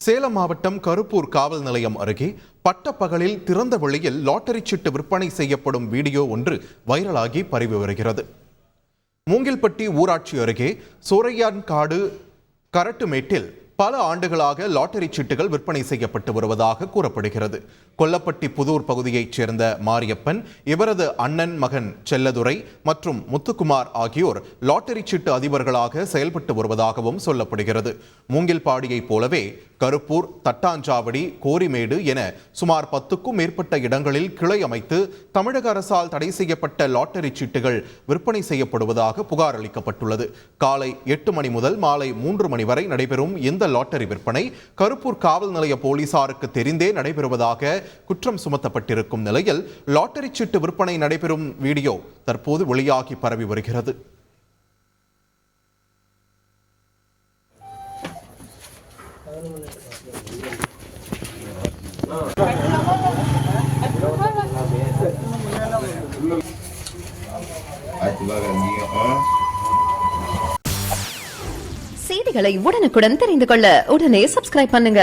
சேலம் மாவட்டம் கருப்பூர் காவல் நிலையம் அருகே பட்டப்பகலில் திறந்த வெளியில் லாட்டரி சீட்டு விற்பனை செய்யப்படும் வீடியோ ஒன்று வைரலாகி பரவி வருகிறது. மூங்கில்பட்டி ஊராட்சி அருகே சோரையான்காடு கரட்டுமேட்டில் பல ஆண்டுகளாக லாட்டரி சீட்டுகள் விற்பனை செய்யப்பட்டு வருவதாக கூறப்படுகிறது. கொல்லப்பட்டி புதூர் பகுதியைச் சேர்ந்த மாரியப்பன், இவரது அண்ணன் மகன் செல்லதுரை மற்றும் முத்துக்குமார் ஆகியோர் லாட்டரி சீட்டு அதிபர்களாக செயல்பட்டு வருவதாகவும் சொல்லப்படுகிறது. மூங்கில்பாடியைப் போலவே கருப்பூர், தட்டாஞ்சாவடி, கோரிமேடு என சுமார் 10க்கும் மேற்பட்ட இடங்களில் கிளை அமைத்து தமிழக அரசால் தடை செய்யப்பட்ட லாட்டரி சீட்டுகள் விற்பனை செய்யப்படுவதாக புகார் அளிக்கப்பட்டுள்ளது. காலை 8 மணி முதல் மாலை 3 மணி வரை நடைபெறும் இந்த லாட்டரி விற்பனை கருப்பூர் காவல் நிலைய போலீசாருக்கு தெரிந்தே நடைபெறுவதாக குற்றம் சுமத்தப்பட்டிருக்கும் நிலையில் லாட்டரி சீட்டு விற்பனை நடைபெறும் வீடியோ தற்போது வெளியாகி பரவி வருகிறது. செய்திகளை உடனுக்குடன் தெரிந்து கொள்ள உடனே சப்ஸ்கிரைப் பண்ணுங்க.